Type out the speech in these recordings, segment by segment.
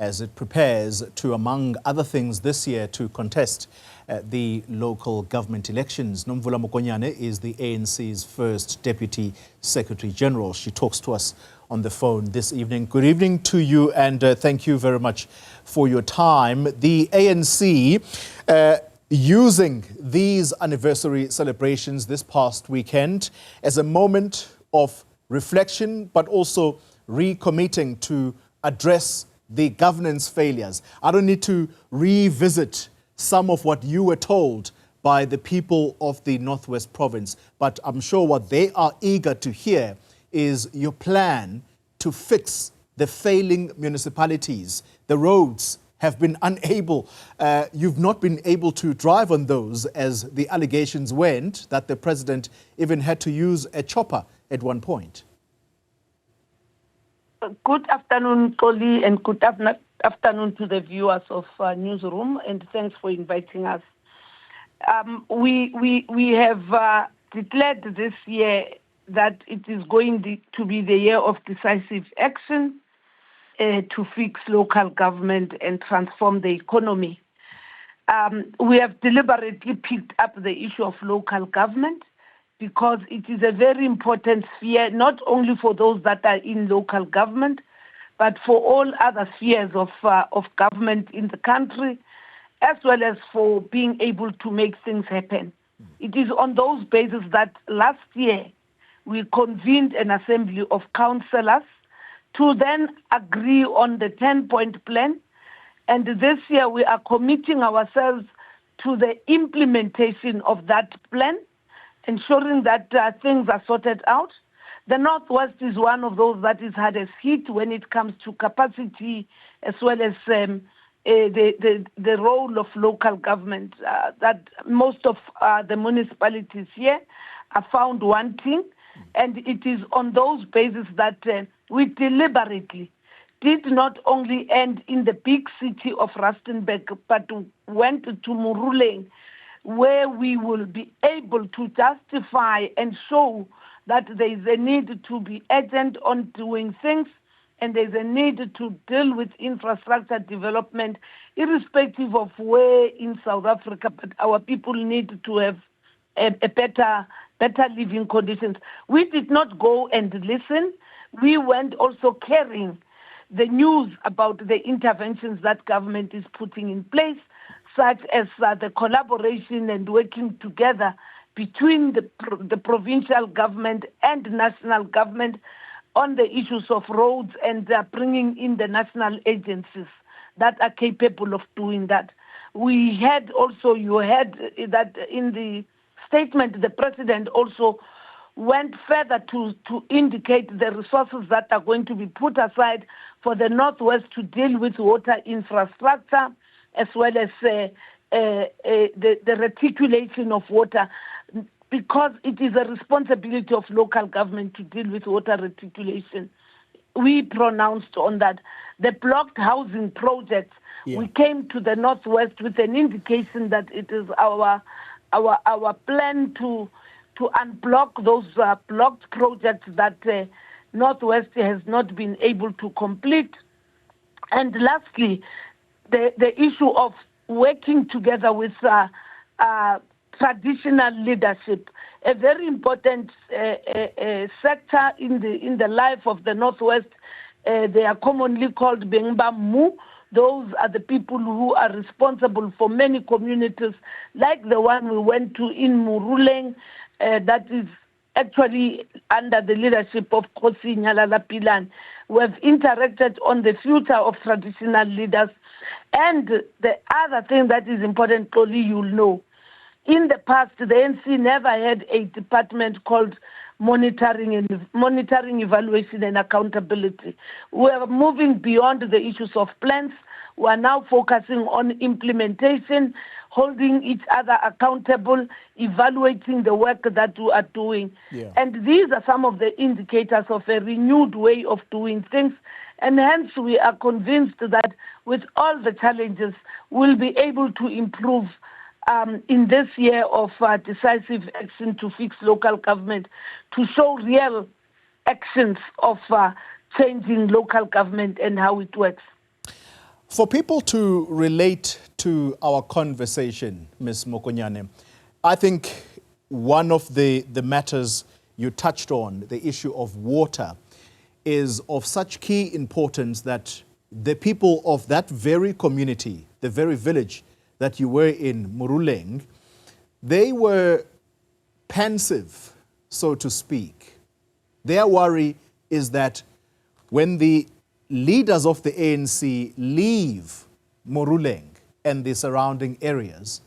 as it prepares to, among other things this year, to contest the local government elections. Nomvula Mokonyane is the ANC's First Deputy Secretary-General. She talks to us on the phone this evening. Good evening to you, and thank you very much for your time. The ANC using these anniversary celebrations this past weekend as a moment of reflection, but also recommitting to address the governance failures. I don't need to revisit some of what you were told by the people of the Northwest Province, but I'm sure what they are eager to hear is your plan to fix the failing municipalities. The roads have been unable, you've not been able to drive on those, as the allegations went that the president even had to use a chopper at one point. Good afternoon, Koli, and good afternoon to the viewers of Newzroom, and thanks for inviting us. We have declared this year that it is going to be the year of decisive action to fix local government and transform the economy. We have deliberately picked up the issue of local government because it is a very important sphere, not only for those that are in local government, but for all other spheres of government in the country, as well as for being able to make things happen. It is on those bases that last year we convened an assembly of councillors to then agree on the 10-point plan. And this year we are committing ourselves to the implementation of that plan, ensuring that things are sorted out. The Northwest is one of those that is hardest hit when it comes to capacity, as well as the role of local government. That most of the municipalities here are found wanting, and it is on those bases that we deliberately did not only end in the big city of Rustenburg, but went to Moruleng, where we will be able to justify and show that there is a need to be urgent on doing things, and there's a need to deal with infrastructure development, irrespective of where in South Africa, but our people need to have a better living conditions. We did not go and listen. We went also carrying the news about the interventions that government is putting in place, such as the collaboration and working together between the provincial government and national government on the issues of roads, and bringing in the national agencies that are capable of doing that. We had also, you heard that in the statement, the president also went further to indicate the resources that are going to be put aside for the Northwest to deal with water infrastructure, as well as the reticulation of water, because it is a responsibility of local government to deal with water reticulation. We pronounced on that. The blocked housing projects, we came to the Northwest with an indication that it is our plan to unblock those blocked projects that Northwest has not been able to complete. And lastly, the issue of working together with traditional leadership, a very important sector in the life of the Northwest. They are commonly called Bengba Mu. Those are the people who are responsible for many communities, like the one we went to in Moruleng, that is actually under the leadership of Kosi Nyalala Pilan. We have interacted on the future of traditional leaders. And the other thing that is important, probably you'll know, in the past, the ANC never had a department called monitoring, evaluation, and accountability. We are moving beyond the issues of plans. We are now focusing on implementation, holding each other accountable, evaluating the work that we are doing. And these are some of the indicators of a renewed way of doing things. And hence, we are convinced that with all the challenges, we'll be able to improve in this year of decisive action to fix local government, to show real actions of changing local government and how it works. For people to relate to our conversation, Ms. Mokonyane, I think one of the matters you touched on, the issue of water, is of such key importance that the people of that very community, the very village that you were in, Moruleng, they were pensive, so to speak. Their worry is that when the leaders of the ANC leave Moruleng and the surrounding areas,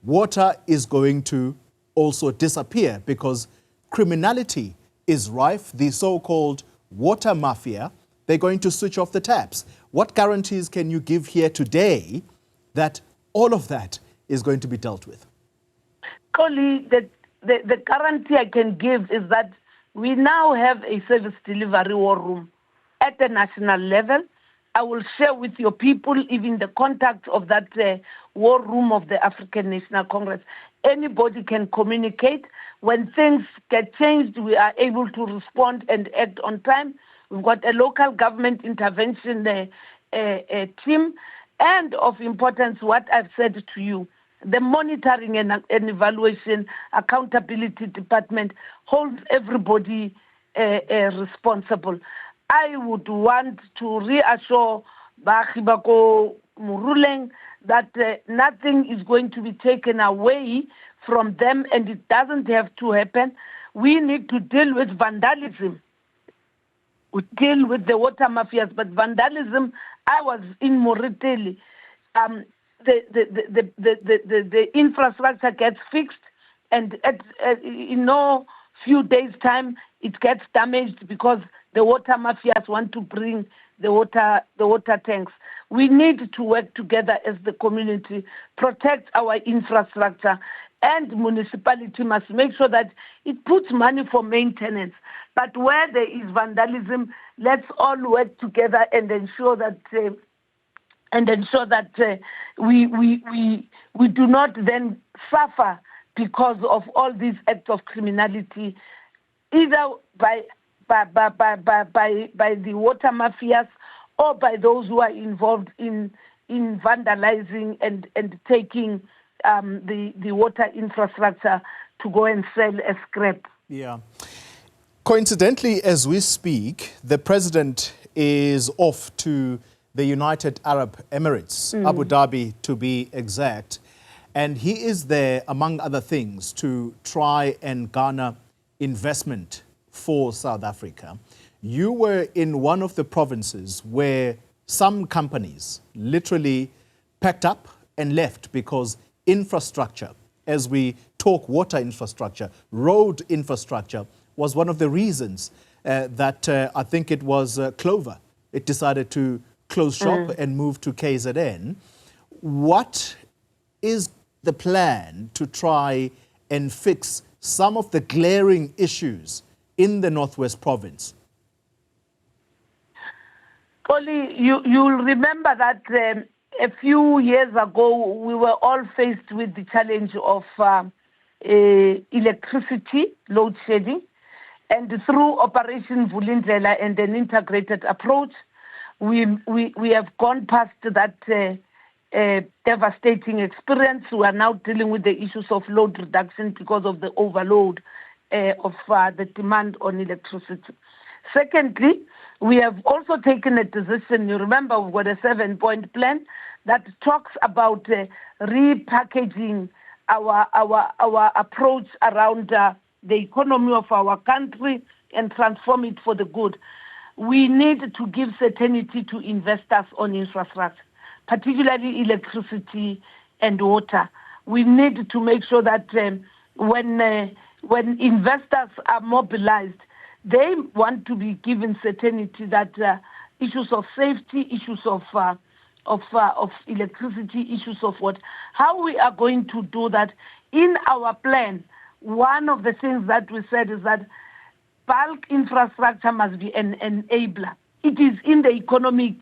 water is going to also disappear because criminality is rife, the so-called water mafia. They're going to switch off the taps. What guarantees can you give here today that all of that is going to be dealt with? Colleague, the guarantee I can give is that we now have a service delivery war room at the national level. I will share with your people even the contact of that war room of the African National Congress. Anybody can communicate. When things get changed, we are able to respond and act on time. We've got a local government intervention team. And of importance, what I've said to you, the monitoring and evaluation accountability department holds everybody responsible. I would want to reassure Bahibako Moruleng that nothing is going to be taken away from them, and it doesn't have to happen. We need to deal with vandalism. We deal with the water mafias, but vandalism, I was in Moretele. The infrastructure gets fixed, and in no few days' time, it gets damaged because the water mafias want to bring the water tanks. We need to work together as the community, protect our infrastructure, and municipality must make sure that it puts money for maintenance. But where there is vandalism, let's all work together and ensure that we do not then suffer because of all these acts of criminality, either by the water mafias or by those who are involved in vandalizing and taking the water infrastructure to go and sell as scrap. Yeah. Coincidentally, as we speak, the president is off to the United Arab Emirates, Abu Dhabi to be exact, and he is there, among other things, to try and garner investment for South Africa. You were in one of the provinces where some companies literally packed up and left because infrastructure, as we talk water infrastructure, road infrastructure, was one of the reasons that I think it was Clover. It decided to close shop and move to KZN. What is the plan to try and fix some of the glaring issues in the Northwest Province? Polly, you'll remember that a few years ago, we were all faced with the challenge of electricity load shedding. And through Operation Vulindlela and an integrated approach, we have gone past that devastating experience. We are now dealing with the issues of load reduction because of the overload of the demand on electricity. Secondly, we have also taken a decision. You remember, we've got a 7-point plan that talks about repackaging our approach around the economy of our country and transform it for the good. We need to give certainty to investors on infrastructure, particularly electricity and water. We need to make sure that when investors are mobilized, they want to be given certainty that issues of safety, issues of electricity, issues of what, how we are going to do that in our plan. One of the things that we said is that bulk infrastructure must be an enabler. It is in the economic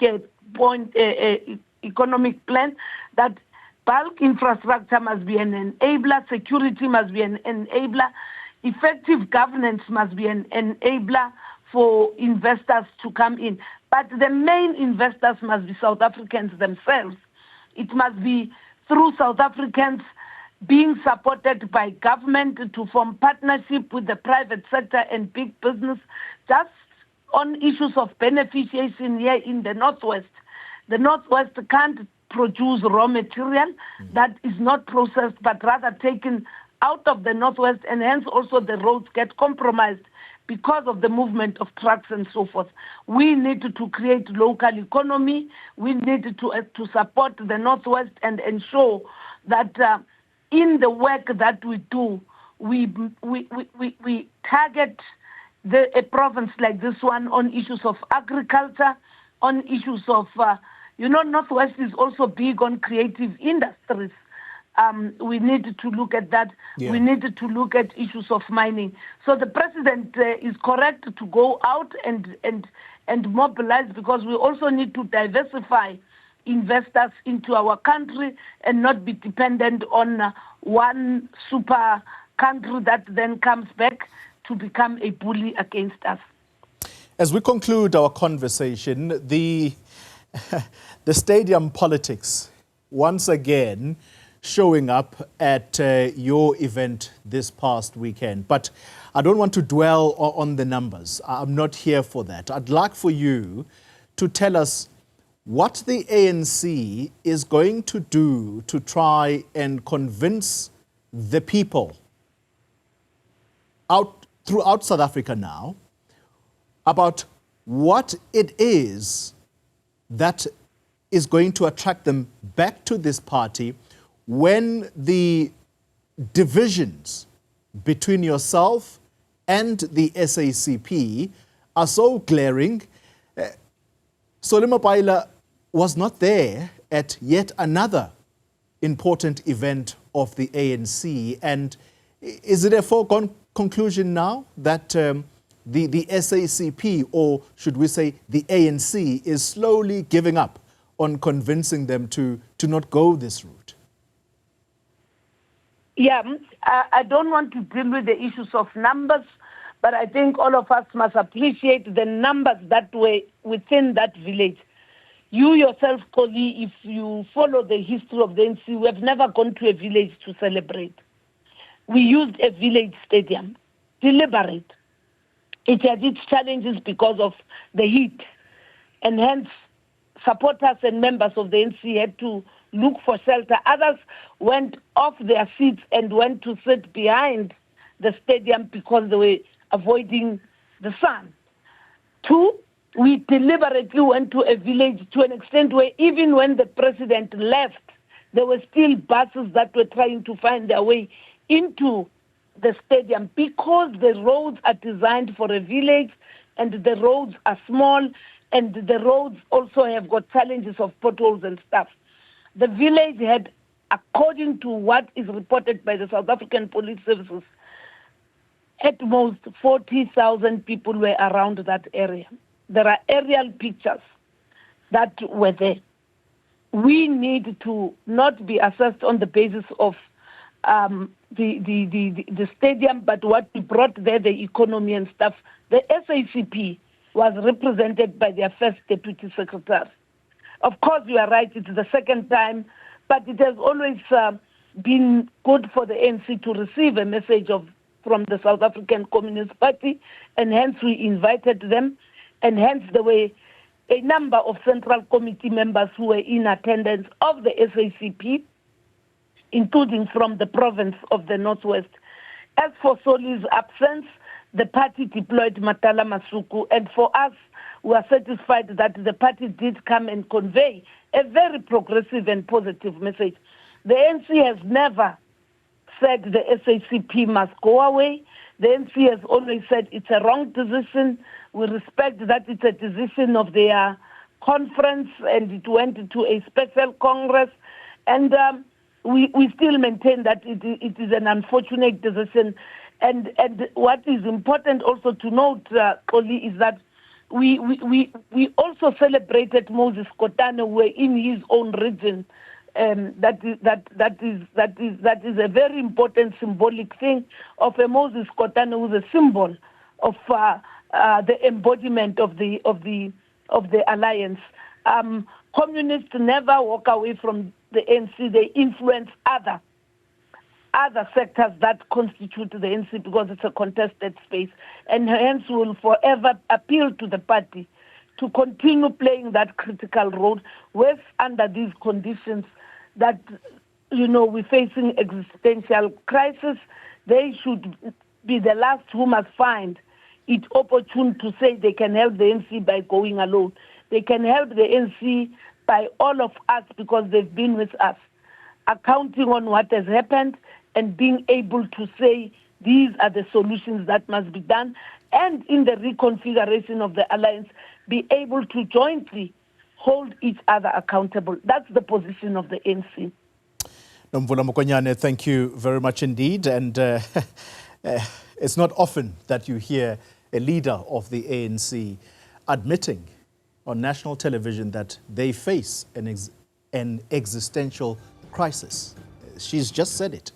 plan that bulk infrastructure must be an enabler, security must be an enabler, effective governance must be an enabler for investors to come in. But the main investors must be South Africans themselves. It must be through South Africans being supported by government to form partnership with the private sector and big business, just on issues of beneficiation here in the Northwest. The Northwest can't produce raw material that is not processed, but rather taken out of the Northwest, and hence also the roads get compromised because of the movement of trucks and so forth. We need to create local economy. We need to support the Northwest and ensure that in the work that we do, we target a province like this one on issues of agriculture, on issues of, Northwest is also big on creative industries. We need to look at that. Yeah. We need to look at issues of mining. So the president is correct to go out and mobilize, because we also need to diversify investors into our country and not be dependent on one super country that then comes back to become a bully against us. As we conclude our conversation, the stadium politics once again showing up at your event this past weekend. But I don't want to dwell on the numbers. I'm not here for that. I'd like for you to tell us what the ANC is going to do to try and convince the people throughout South Africa now about what it is that is going to attract them back to this party when the divisions between yourself and the SACP are so glaring. Solomon Paila was not there at yet another important event of the ANC. And is it a foregone conclusion now that the SACP, or should we say the ANC, is slowly giving up on convincing them to not go this route? Yeah, I don't want to deal with the issues of numbers, but I think all of us must appreciate the numbers that were within that village. You yourself, Koli, if you follow the history of the ANC, we have never gone to a village to celebrate. We used a village stadium, deliberate. It had its challenges because of the heat, and hence supporters and members of the ANC had to look for shelter. Others went off their seats and went to sit behind the stadium because they were avoiding the sun. Two, we deliberately went to a village to an extent where even when the president left, there were still buses that were trying to find their way into the stadium, because the roads are designed for a village and the roads are small, and the roads also have got challenges of potholes and stuff. The village had, according to what is reported by the South African Police Services, at most 40,000 people were around that area. There are aerial pictures that were there. We need to not be assessed on the basis of the stadium, but what we brought there, the economy and stuff. The SACP was represented by their First Deputy Secretary. Of course, you are right, it's the second time, but it has always been good for the ANC to receive a message from the South African Communist Party, and hence we invited them, and hence there were a number of Central Committee members who were in attendance of the SACP, including from the province of the Northwest. As for Soli's absence, the party deployed Matala Masuku, and for us, we are satisfied that the party did come and convey a very progressive and positive message. The ANC has never said the SACP must go away. The ANC has always said it's a wrong decision. We respect that it's a decision of their conference, and it went to a special congress. And we still maintain that it is an unfortunate decision. And what is important also to note, Oli, is that we also celebrated Moses Kotane, who were in his own region. That is a very important symbolic thing of a Moses Kotane, who is a symbol of the embodiment of the of the alliance. Communists never walk away from the ANC. They influence other sectors that constitute the ANC because it's a contested space, and hence will forever appeal to the party to continue playing that critical role with under these conditions that, we're facing existential crisis. They should be the last who must find it opportune to say they can help the ANC by going alone. They can help the ANC by all of us because they've been with us, accounting on what has happened and being able to say these are the solutions that must be done, and in the reconfiguration of the alliance, be able to jointly hold each other accountable. That's the position of the ANC. Nomvula Mokonyane, thank you very much indeed. And it's not often that you hear a leader of the ANC admitting on national television that they face an existential crisis. She's just said it.